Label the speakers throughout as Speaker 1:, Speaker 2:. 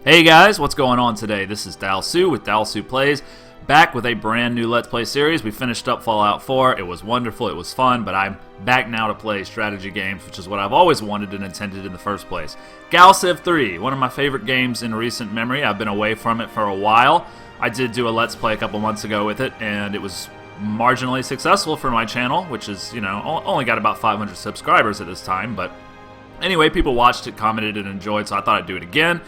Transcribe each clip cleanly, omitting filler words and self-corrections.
Speaker 1: Hey guys, what's going on today? This is Dalsu with Dalsu Plays, back with a brand new Let's Play series. We finished up Fallout 4. It was wonderful, it was fun, but I'm back now to play strategy games, which is what I've always wanted and intended in the first place. Civ III, one of my favorite games in recent memory. I've been away from it for a while. I did do a Let's Play a couple months ago with it, and it was marginally successful for my channel, which is, you know, only got about 500 subscribers at this time, but anyway, people watched it, commented, and enjoyed, so I thought I'd do it again.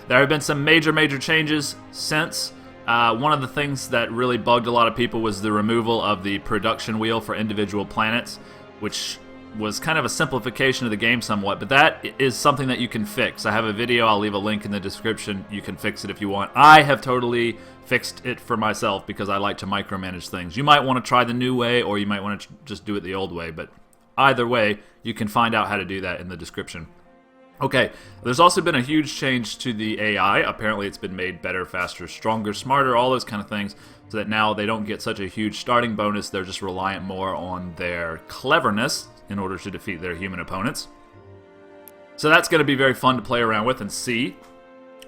Speaker 1: There have been some major changes since. One of the things that really bugged a lot of people was the removal of the production wheel for individual planets, which was kind of a simplification of the game somewhat, but that is something that you can fix. I have a video, I'll leave a link in the description. You can fix it if you want. I have totally fixed it for myself because I like to micromanage things. You might want to try the new way, or you might want to just do it the old way, but either way, you can find out how to do that in the description. Okay, there's also been a huge change to the AI. Apparently it's been made better, faster, stronger, smarter, all those kind of things, so that now they don't get such a huge starting bonus. They're just reliant more on their cleverness in order to defeat their human opponents. So that's going to be very fun to play around with and see.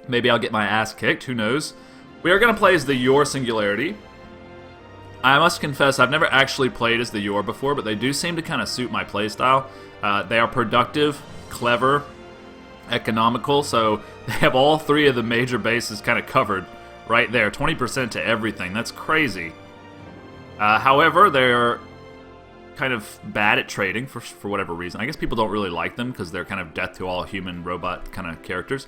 Speaker 1: Maybe I'll get my ass kicked, who knows. We are going to play as the Yor Singularity. I must confess, I've never actually played as the Yor before, but they do seem to kind of suit my playstyle. They are productive, clever, economical, so they have all three of the major bases kind of covered right there. 20% to everything. That's crazy. However, they're kind of bad at trading for whatever reason. I guess people don't really like them because they're kind of death to all human robot kind of characters.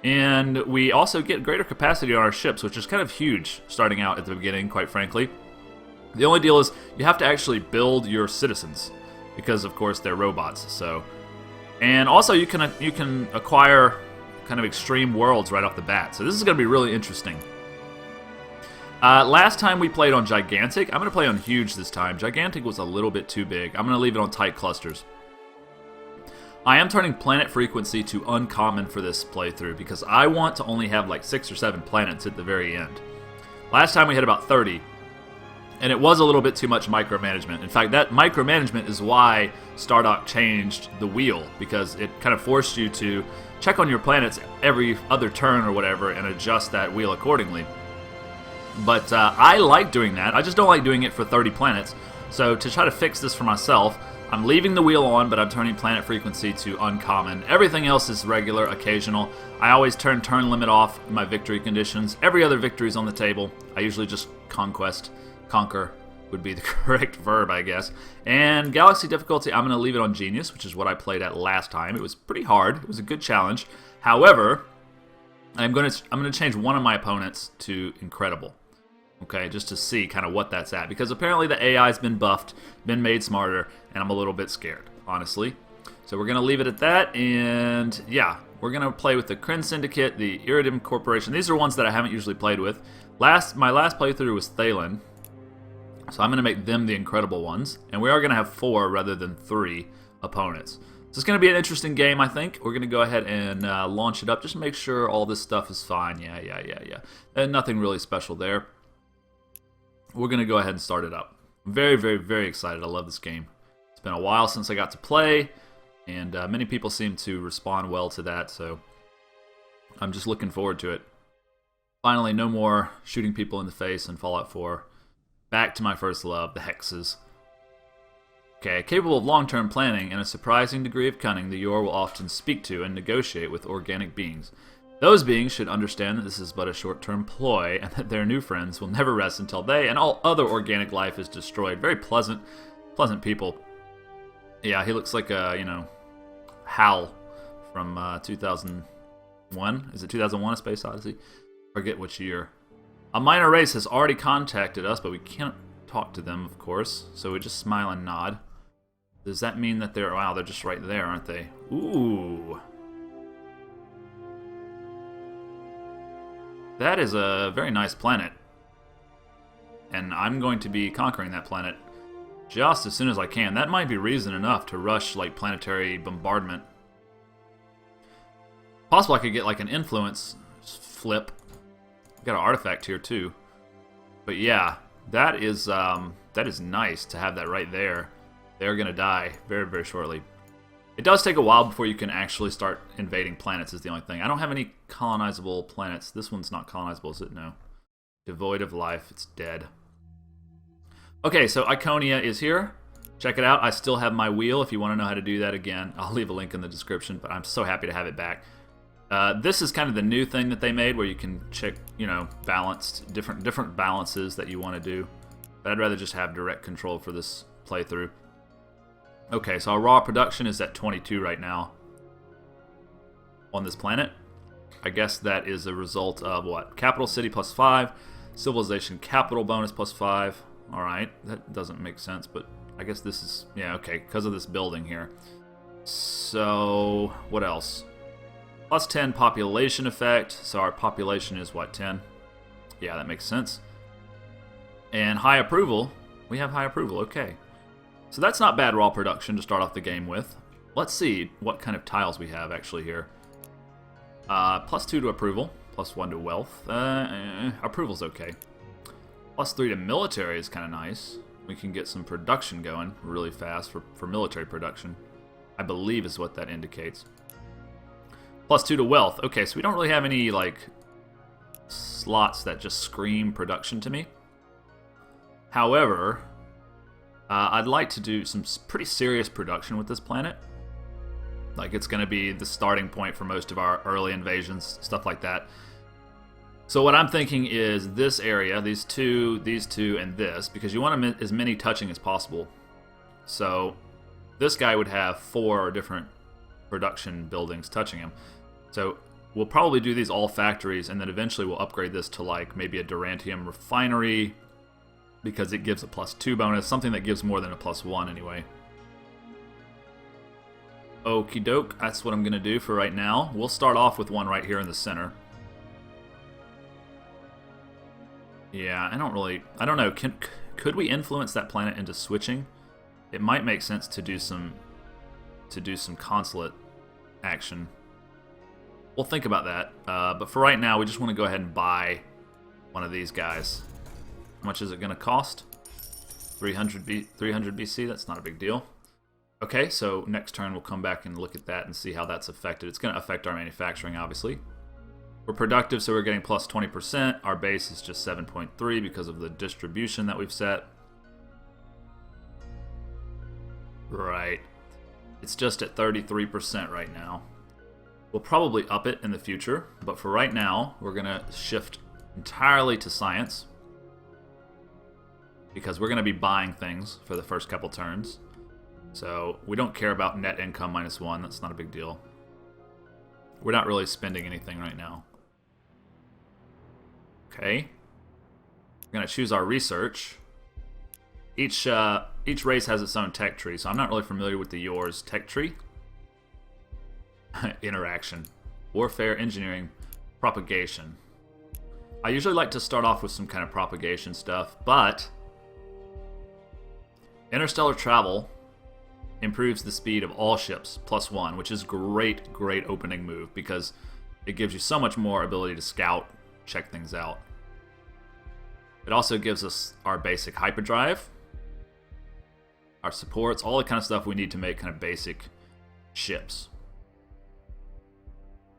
Speaker 1: And we also get greater capacity on our ships, which is kind of huge starting out at the beginning, quite frankly. The only deal is you have to actually build your citizens because, of course, they're robots. So. And also, you can acquire kind of extreme worlds right off the bat. So this is going to be really interesting. Last time we played on Gigantic. I'm going to play on Huge this time. Gigantic was a little bit too big. I'm going to leave it on Tight Clusters. I am turning planet frequency to Uncommon for this playthrough because I want to only have like 6 or 7 planets at the very end. Last time we had about 30. And it was a little bit too much micromanagement. In fact, that micromanagement is why Stardock changed the wheel, because it kind of forced you to check on your planets every other turn or whatever and adjust that wheel accordingly. But I like doing that. I just don't like doing it for 30 planets. So to try to fix this for myself, I'm leaving the wheel on, but I'm turning planet frequency to Uncommon. Everything else is regular, occasional. I always turn turn limit off in my victory conditions. Every other victory is on the table. I usually just conquer would be the correct verb, I guess. And Galaxy difficulty, I'm going to leave it on Genius, which is what I played at last time. It was pretty hard. It was a good challenge. However, I'm going to change one of my opponents to Incredible. Okay, just to see kind of what that's at. Because apparently the AI's been buffed, been made smarter, and I'm a little bit scared, honestly. So we're going to leave it at that, and yeah, we're going to play with the Kryn Syndicate, the Iridium Corporation. These are ones that I haven't usually played with. My last playthrough was Thalen. So I'm going to make them the incredible ones. And we are going to have 4 rather than 3 opponents. So it's going to be an interesting game, I think. We're going to go ahead and launch it up. Just make sure all this stuff is fine. Yeah. And nothing really special there. We're going to go ahead and start it up. I'm very excited. I love this game. It's been a while since I got to play. And many people seem to respond well to that. So I'm just looking forward to it. Finally, no more shooting people in the face in Fallout 4. Back to my first love, the hexes. Okay, capable of long-term planning and a surprising degree of cunning, the Yor will often speak to and negotiate with organic beings. Those beings should understand that this is but a short-term ploy and that their new friends will never rest until they and all other organic life is destroyed. Very pleasant people. Yeah, he looks like a, you know, Hal from 2001. Is it 2001: A Space Odyssey? Forget which year. A minor race has already contacted us, but we can't talk to them, of course. So we just smile and nod. Does that mean that they're... Wow, they're just right there, aren't they? Ooh. That is a very nice planet. And I'm going to be conquering that planet just as soon as I can. That might be reason enough to rush, like, planetary bombardment. Possible I could get, like, an influence flip. Got an artifact here too, but yeah, that is nice to have that right there. They're gonna die very shortly. It does take a while before you can actually start invading planets is the only thing. I don't have any colonizable planets. This one's not colonizable, is it? No. Devoid of life. It's dead. Okay, so Iconia is here. Check it out. I still have my wheel if you want to know how to do that again. I'll leave a link in the description, but I'm so happy to have it back. This is kind of the new thing that they made where you can check, balanced, different balances that you want to do. But I'd rather just have direct control for this playthrough. Okay, so our raw production is at 22 right now on this planet. I guess that is a result of what? Capital City plus 5, Civilization Capital bonus plus 5. Alright, that doesn't make sense, but I guess this is, yeah, okay, because of this building here. So, what else? Plus 10 population effect, so our population is what, 10? Yeah, that makes sense. And high approval, we have high approval, okay. So that's not bad raw production to start off the game with. Let's see what kind of tiles we have actually here. Plus 2 to approval, plus 1 to wealth. Approval's okay. Plus 3 to military is kind of nice. We can get some production going really fast for military production. I believe is what that indicates. Plus 2 to wealth. Okay, so we don't really have any, like, slots that just scream production to me. However, I'd like to do some pretty serious production with this planet. Like, it's going to be the starting point for most of our early invasions, stuff like that. So what I'm thinking is this area, these two, and this, because you want as many touching as possible. So this guy would have 4 different production buildings touching him. So we'll probably do these all factories, and then eventually we'll upgrade this to, like, maybe a Durantium refinery, because it gives a plus 2 bonus, something that gives more than a plus 1 anyway. Okie doke, that's what I'm going to do for right now. We'll start off with one right here in the center. Yeah, I don't know, could we influence that planet into switching? It might make sense to do some consulate action. We'll think about that, but for right now we just want to go ahead and buy one of these guys. How much is it going to cost? 300 BC, that's not a big deal. Okay, so next turn we'll come back and look at that and see how that's affected. It's going to affect our manufacturing, obviously. We're productive, so we're getting plus 20%. Our base is just 7.3 because of the distribution that we've set. Right. It's just at 33% right now. We'll probably up it in the future, but for right now, we're going to shift entirely to science, because we're going to be buying things for the first couple turns. So we don't care about net income minus 1. That's not a big deal. We're not really spending anything right now. Okay. We're going to choose our research. Each race has its own tech tree, so I'm not really familiar with the yours tech tree. Interaction. Warfare, engineering, propagation. I usually like to start off with some kind of propagation stuff, but interstellar travel improves the speed of all ships, plus 1, which is great opening move, because it gives you so much more ability to scout, check things out. It also gives us our basic hyperdrive, our supports, all the kind of stuff we need to make kind of basic ships.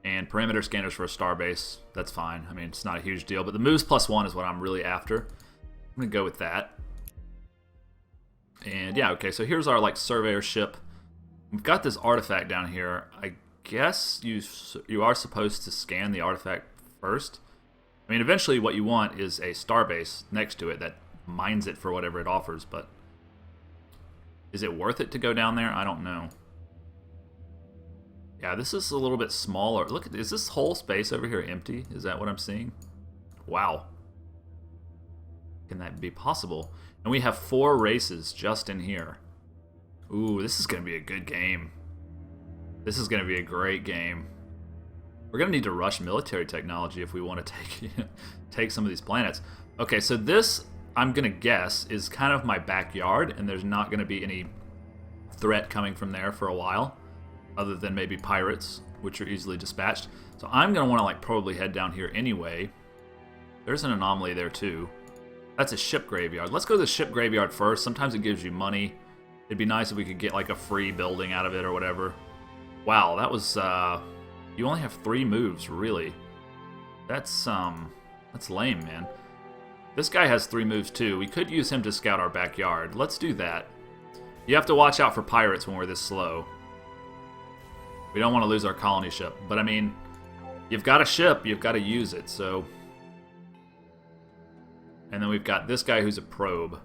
Speaker 1: And perimeter scanners for a starbase, that's fine. I mean, it's not a huge deal, but the moves plus 1 is what I'm really after. I'm going to go with that. And yeah, okay, so here's our, like, surveyor ship. We've got this artifact down here. I guess you are supposed to scan the artifact first. I mean, eventually what you want is a starbase next to it that mines it for whatever it offers, but is it worth it to go down there? I don't know. Yeah, this is a little bit smaller. Look, is this whole space over here empty? Is that what I'm seeing? Wow. Can that be possible? And we have 4 races just in here. Ooh, this is going to be a good game. This is going to be a great game. We're going to need to rush military technology if we want to take some of these planets. Okay, so this, I'm going to guess, is kind of my backyard, and there's not going to be any threat coming from there for a while, other than maybe pirates, which are easily dispatched. So I'm going to want to, like, probably head down here anyway. There's an anomaly there, too. That's a ship graveyard. Let's go to the ship graveyard first. Sometimes it gives you money. It'd be nice if we could get, like, a free building out of it or whatever. Wow, that was, you only have 3 moves, really. That's lame, man. This guy has 3 moves, too. We could use him to scout our backyard. Let's do that. You have to watch out for pirates when we're this slow. We don't want to lose our colony ship. But, I mean, you've got a ship, you've got to use it, so... And then we've got this guy who's a probe.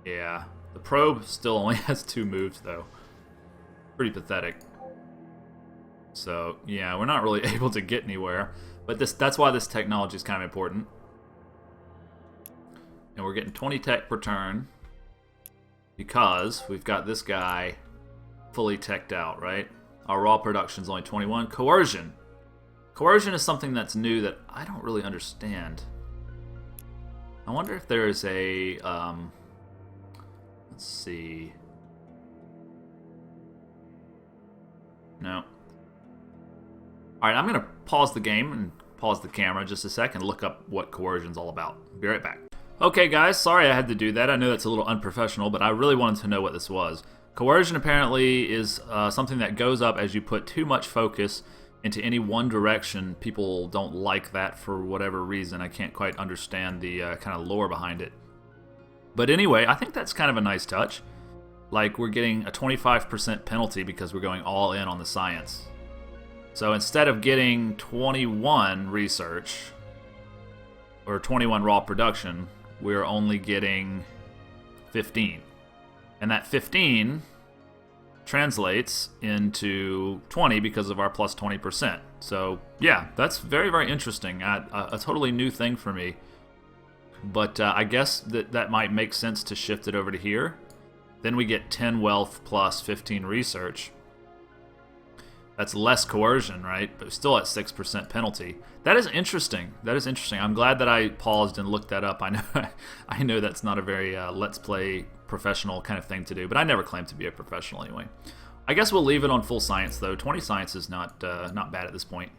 Speaker 1: Yeah. The probe still only has 2 moves, though. Pretty pathetic. So, yeah, we're not really able to get anywhere. But that's why this technology is kind of important. And we're getting 20 tech per turn. Because we've got this guy fully teched out, right? Our raw production is only 21. Coercion. Coercion is something that's new that I don't really understand. I wonder if there is a... let's see... No. Alright, I'm going to pause the game and pause the camera just a sec and look up what coercion's all about. Be right back. Okay, guys, sorry I had to do that. I know that's a little unprofessional, but I really wanted to know what this was. Coercion apparently is something that goes up as you put too much focus into any one direction. People don't like that for whatever reason. I can't quite understand the kind of lore behind it. But anyway, I think that's kind of a nice touch. Like, we're getting a 25% penalty because we're going all in on the science. So instead of getting 21 research, or 21 raw production, we're only getting 15. And that 15 translates into 20 because of our plus 20%. So, yeah, that's very, very interesting. A totally new thing for me. But I guess that might make sense to shift it over to here. Then we get 10 wealth plus 15 research. That's less coercion, right? But still at 6% penalty. That is interesting. That is interesting. I'm glad that I paused and looked that up. I know that's not a very let's play professional kind of thing to do, but I never claimed to be a professional anyway. I guess we'll leave it on full science though. 20 science is not bad at this point.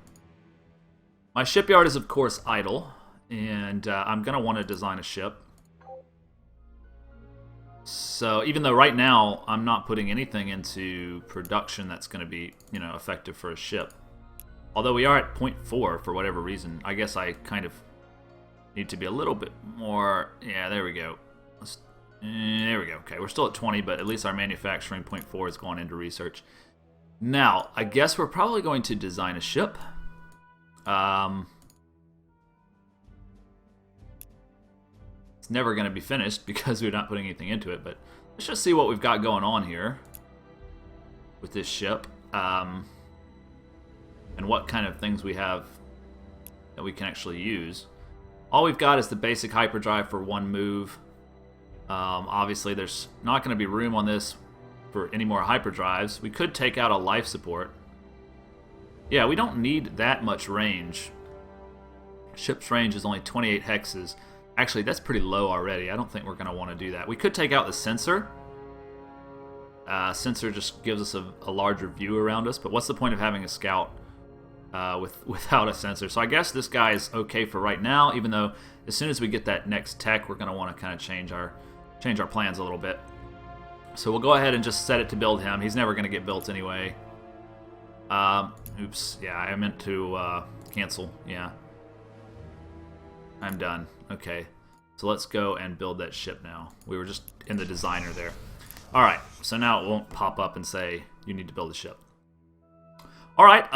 Speaker 1: My shipyard is of course idle, and I'm gonna want to design a ship. So even though right now I'm not putting anything into production that's going to be, you know, effective for a ship. Although we are at 0.4 for whatever reason. I guess I kind of need to be a little bit more... Yeah, there we go. There we go. Okay, we're still at 20, but at least our manufacturing 0.4 has gone into research. Now, I guess we're probably going to design a ship. Never going to be finished because we're not putting anything into it, but let's just see what we've got going on here with this ship, and what kind of things we have that we can actually use. All we've got is the basic hyperdrive for 1 move. Obviously there's not going to be room on this for any more hyperdrives. We could take out a life support. Yeah, we don't need that much range. Ship's range is only 28 hexes. Actually, that's pretty low already. I don't think we're going to want to do that. We could take out the sensor. Sensor just gives us a larger view around us, but what's the point of having a scout without a sensor? So I guess this guy is okay for right now, even though as soon as we get that next tech, we're going to want to kind of change our plans a little bit. So we'll go ahead and just set it to build him. He's never going to get built anyway. Oops. Yeah, I meant to cancel. Yeah. I'm done. Okay, so let's go and build that ship now. We were just in the designer there. Alright, so now it won't pop up and say, you need to build a ship. Alright,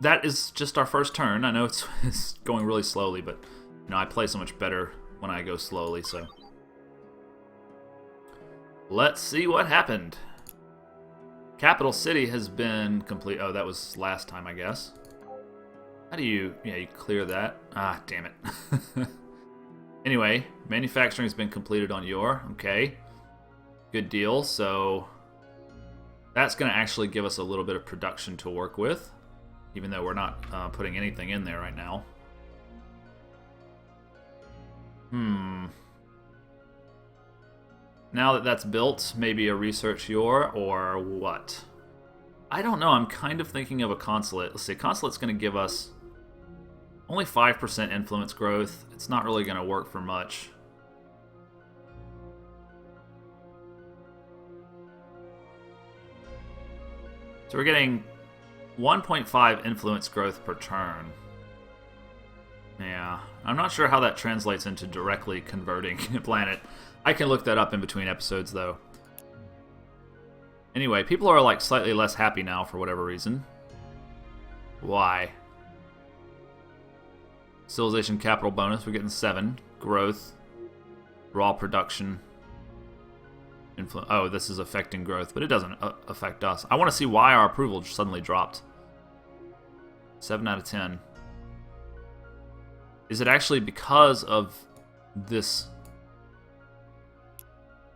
Speaker 1: that is just our first turn. I know it's going really slowly, but you know, I play so much better when I go slowly, so. Let's see what happened. Capital City has been complete. Oh, that was last time, I guess. How do you... Yeah, you clear that. Ah, damn it. Anyway, manufacturing has been completed on your. Okay. Good deal. So that's going to actually give us a little bit of production to work with, even though we're not putting anything in there right now. Now that that's built, maybe a research your or what? I don't know. I'm kind of thinking of a consulate. Let's see. Consulate's going to give us only 5% influence growth. It's not really going to work for much. So we're getting 1.5 influence growth per turn. Yeah, I'm not sure how that translates into directly converting a planet. I can look that up in between episodes, though. Anyway, people are like slightly less happy now for whatever reason. Why? Civilization capital bonus, we're getting 7. Growth. Raw production. Oh, this is affecting growth, but it doesn't affect us. I want to see why our approval suddenly dropped. 7 out of 10. Is it actually because of this?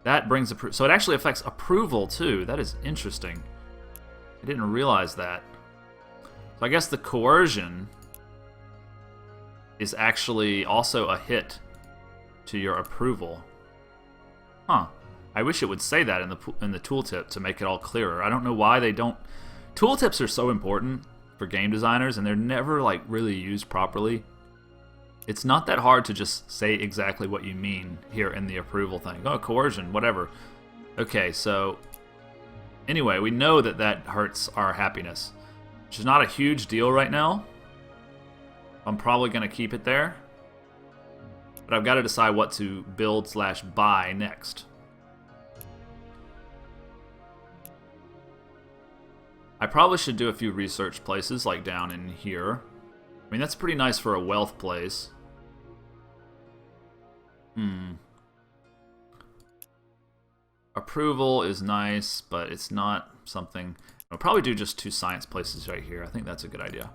Speaker 1: That brings so it actually affects approval too. That is interesting. I didn't realize that. So I guess the coercion is actually also a hit to your approval. Huh. I wish it would say that in the tooltip to make it all clearer. I don't know why they don't. Tooltips are so important for game designers, and they're never like really used properly. It's not that hard to just say exactly what you mean here in the approval thing. Oh, coercion, whatever. Okay, so anyway, we know that that hurts our happiness, which is not a huge deal right now. I'm probably going to keep it there, but I've got to decide what to build/buy next. I probably should do a few research places, like down in here. I mean, that's pretty nice for a wealth place. Approval is nice, but it's not something... I'll probably do just 2 science places right here. I think that's a good idea.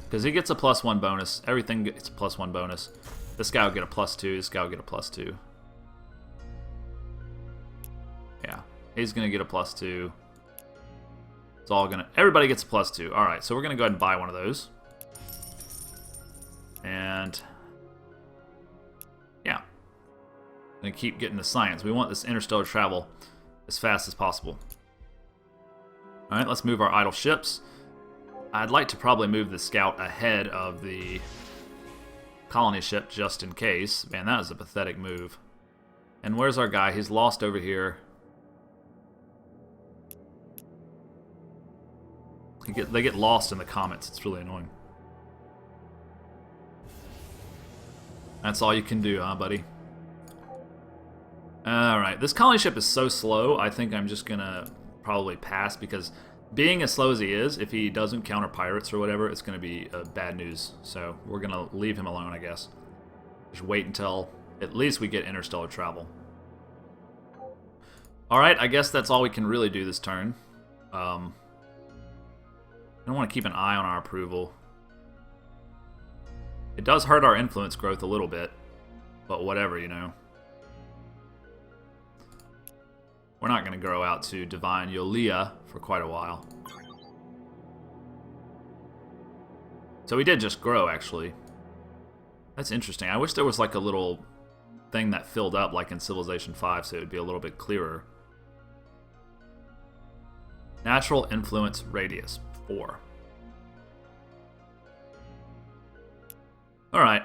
Speaker 1: Because he gets a +1 bonus. Everything gets a +1 bonus. This guy will get a +2. This guy will get a +2. Yeah, he's going to get a +2. It's all going to... Everybody gets a +2. Alright, so we're going to go ahead and buy one of those. And... yeah. Going to keep getting the science. We want this interstellar travel as fast as possible. Alright, let's move our idle ships. I'd like to probably move the scout ahead of the colony ship just in case. Man, that was a pathetic move. And where's our guy? He's lost over here. They get lost in the comments. It's really annoying. That's all you can do, huh, buddy? Alright, this colony ship is so slow, I think I'm just gonna probably pass, because being as slow as he is, if he doesn't counter pirates or whatever, it's gonna be bad news. So we're gonna leave him alone, I guess. Just wait until at least we get interstellar travel. Alright, I guess that's all we can really do this turn. I want to keep an eye on our approval. It does hurt our influence growth a little bit, but whatever, you know. We're not going to grow out to Divine Yolia for quite a while. So we did just grow, actually. That's interesting. I wish there was like a little thing that filled up like in Civilization V so it would be a little bit clearer. Natural influence radius, 4. Alright,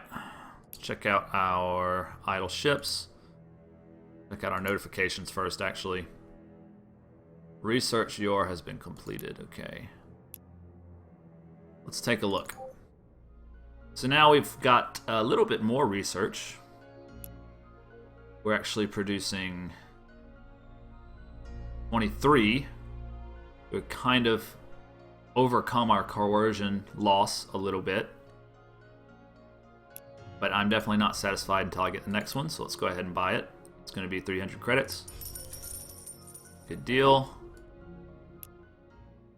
Speaker 1: let's check out our idle ships. Check out our notifications first, actually. Research your has been completed, okay. Let's take a look. So now we've got a little bit more research. We're actually producing 23. We kind of overcome our coercion loss a little bit. But I'm definitely not satisfied until I get the next one, so let's go ahead and buy it. It's going to be 300 credits. Good deal.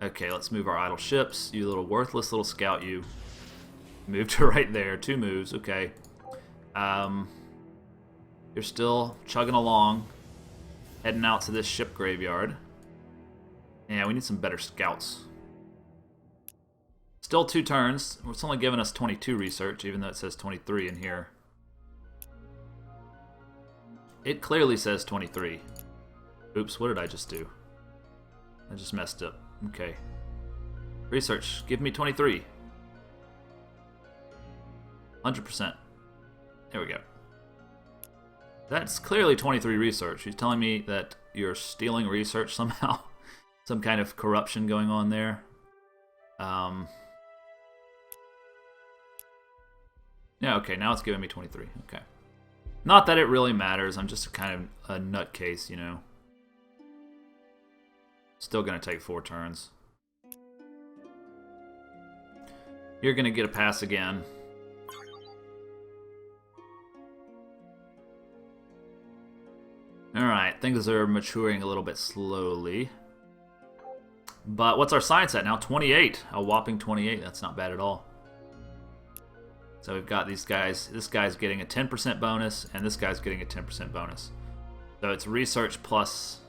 Speaker 1: Okay, let's move our idle ships. You little worthless little scout, you. Moved to right there. 2 moves, okay. You're still chugging along. Heading out to this ship graveyard. Yeah, we need some better scouts. Still 2 turns. It's only giving us 22 research, even though it says 23 in here. It clearly says 23. Oops, what did I just do? I just messed up. Okay. Research, give me 23. 100%. There we go. That's clearly 23 research. He's telling me that you're stealing research somehow. some kind of corruption going on there. Yeah, okay, now it's giving me 23. Okay. Not that it really matters. I'm just kind of a nutcase, you know. Still going to take 4 turns. You're going to get a pass again. Alright, things are maturing a little bit slowly. But what's our science at now? 28. A whopping 28. That's not bad at all. So we've got these guys. This guy's getting a 10% bonus, and this guy's getting a 10% bonus. So it's research plus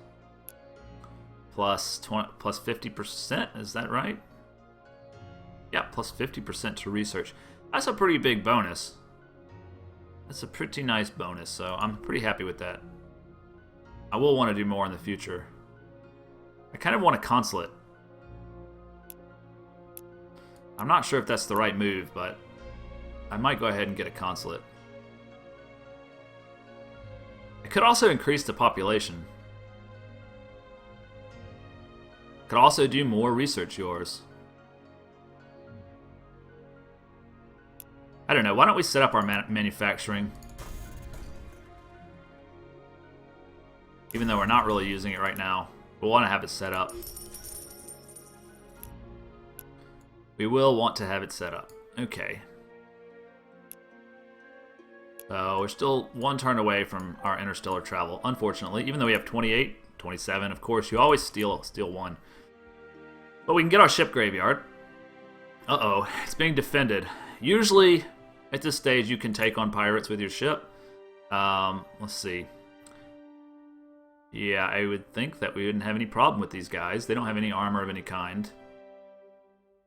Speaker 1: 50%. Is that right? Yeah, plus 50% to research. That's a pretty big bonus. That's a pretty nice bonus, so I'm pretty happy with that. I will want to do more in the future. I kind of want a consulate. I'm not sure if that's the right move, but I might go ahead and get a consulate. It could also increase the population. Could also do more research yours. I don't know. Why don't we set up our manufacturing? Even though we're not really using it right now. We'll want to have it set up. We will want to have it set up. Okay. So we're still 1 turn away from our interstellar travel, unfortunately. Even though we have 28, 27, of course, you always steal 1. But we can get our ship graveyard. Uh-oh, it's being defended. Usually, at this stage, you can take on pirates with your ship. Let's see. Yeah, I would think that we wouldn't have any problem with these guys. They don't have any armor of any kind.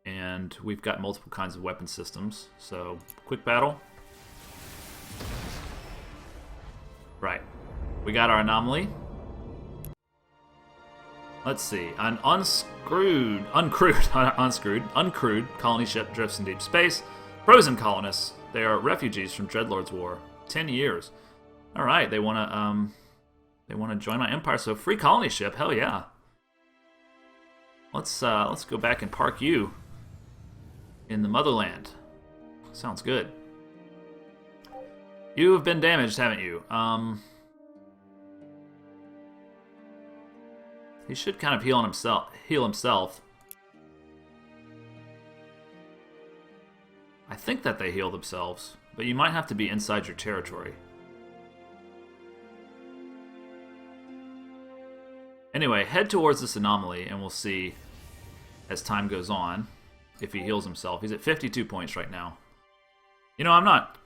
Speaker 1: And we've got multiple kinds of weapon systems. So, quick battle. Right. We got our anomaly. Let's see. An uncrewed colony ship drifts in deep space. Frozen colonists. They are refugees from Dreadlord's War. 10 years. All right. They want to join my empire. So free colony ship. Hell yeah. Let's go back and park you in the motherland. Sounds good. You have been damaged, haven't you? He should kind of heal himself. I think that they heal themselves, but you might have to be inside your territory. Anyway, head towards this anomaly, and we'll see as time goes on if he heals himself. He's at 52 points right now. You know, I'm not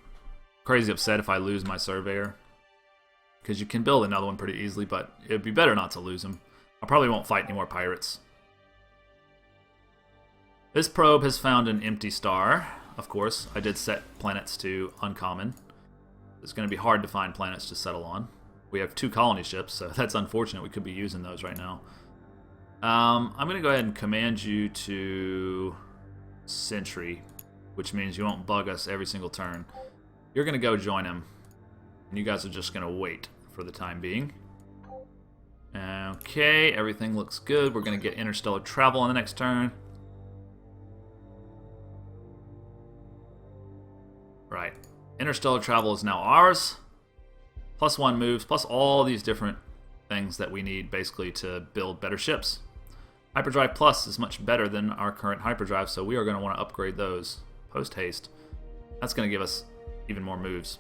Speaker 1: crazy upset if I lose my surveyor, because you can build another one pretty easily, but it'd be better not to lose him. I probably won't fight any more pirates. This probe has found an empty star. Of course, I did set planets to uncommon. It's going to be hard to find planets to settle on. We have 2 colony ships, so that's unfortunate. We could be using those right now. I'm going to go ahead and command you to Sentry, which means you won't bug us every single turn. You're going to go join him, and you guys are just going to wait for the time being. Okay, everything looks good. We're going to get interstellar travel on the next turn. Right. Interstellar travel is now ours. +1 moves, plus all these different things that we need, basically, to build better ships. Hyperdrive Plus is much better than our current hyperdrive, so we are going to want to upgrade those post-haste. That's going to give us even more moves.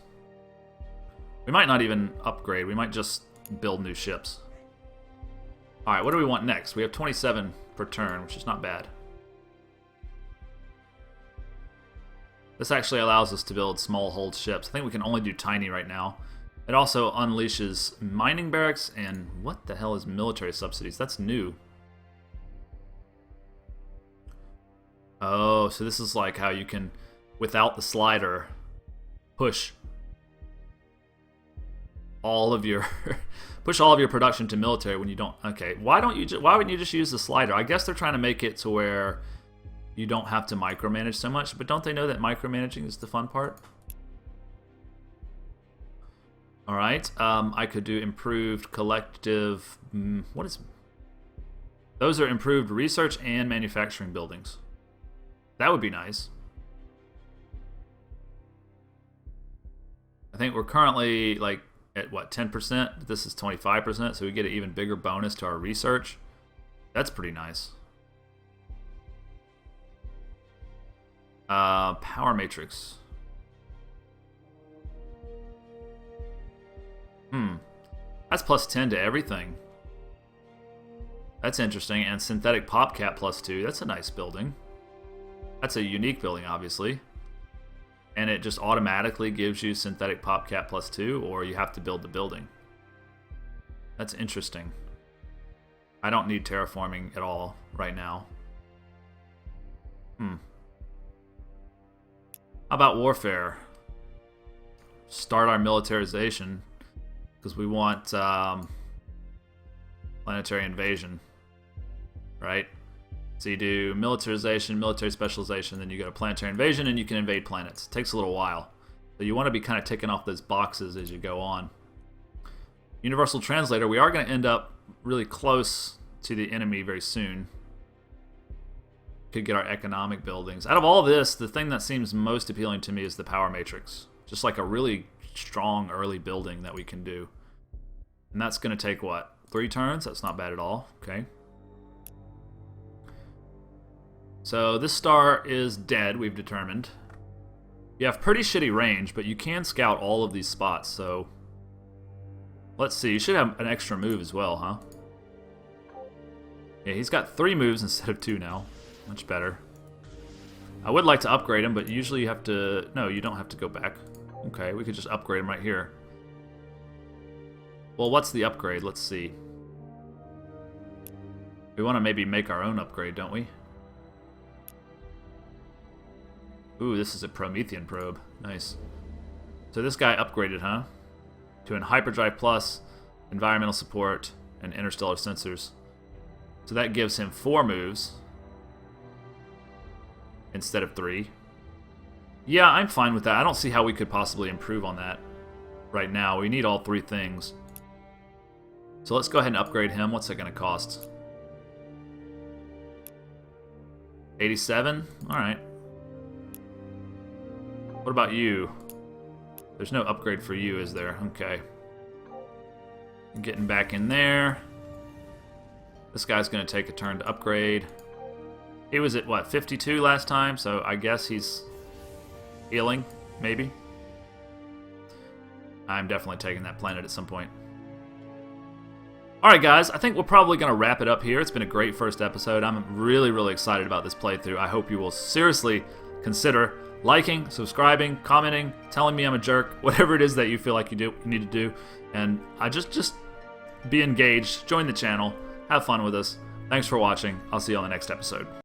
Speaker 1: We might not even upgrade. We might just build new ships. Alright, what do we want next? We have 27 per turn, which is not bad. This actually allows us to build small hulled ships. I think we can only do tiny right now. It also unleashes mining barracks and what the hell is military subsidies? That's new. Oh, so this is like how you can, without the slider, push all of your production to military when you don't. Okay, why wouldn't you just use the slider? I guess they're trying to make it to where you don't have to micromanage so much, but don't they know that micromanaging is the fun part? All right, I could do improved collective. What is Those are improved research and manufacturing buildings. That would be nice. I think we're currently like at what, 10%? But this is 25%, so we get an even bigger bonus to our research. That's pretty nice. Power matrix. That's plus 10 to everything. That's interesting. And synthetic pop cap plus 2. That's a nice building. That's a unique building, obviously. And it just automatically gives you synthetic pop cap plus 2, or you have to build the building. That's interesting. I don't need terraforming at all right now. How about warfare? Start our militarization, because we want planetary invasion, right? So you do militarization, military specialization, then you go to planetary invasion, and you can invade planets. It takes a little while. So you want to be kind of ticking off those boxes as you go on. Universal Translator, we are going to end up really close to the enemy very soon. Could get our economic buildings. Out of all this, the thing that seems most appealing to me is the power matrix. Just like a really strong early building that we can do. And that's going to take, what, 3 turns? That's not bad at all. Okay. So this star is dead, we've determined. You have pretty shitty range, but you can scout all of these spots, so... Let's see, you should have an extra move as well, huh? Yeah, he's got 3 moves instead of 2 now. Much better. I would like to upgrade him, but usually you have to... No, you don't have to go back. Okay, we could just upgrade him right here. Well, what's the upgrade? Let's see. We want to maybe make our own upgrade, don't we? Ooh, this is a Promethean probe. Nice. So this guy upgraded, huh? To an Hyperdrive Plus, environmental support, and interstellar sensors. So that gives him 4 moves instead of 3. Yeah, I'm fine with that. I don't see how we could possibly improve on that right now. We need all 3 things. So let's go ahead and upgrade him. What's that going to cost? 87? Alright. What about you? There's no upgrade for you, is there? Okay. Getting back in there. This guy's going to take a turn to upgrade. He was at, what, 52 last time? So I guess he's healing, maybe? I'm definitely taking that planet at some point. Alright guys, I think we're probably going to wrap it up here. It's been a great first episode. I'm really, really excited about this playthrough. I hope you will seriously consider liking, subscribing, commenting, telling me I'm a jerk, whatever it is that you feel like you need to do. And I just be engaged, join the channel, have fun with us. Thanks for watching. I'll see you on the next episode.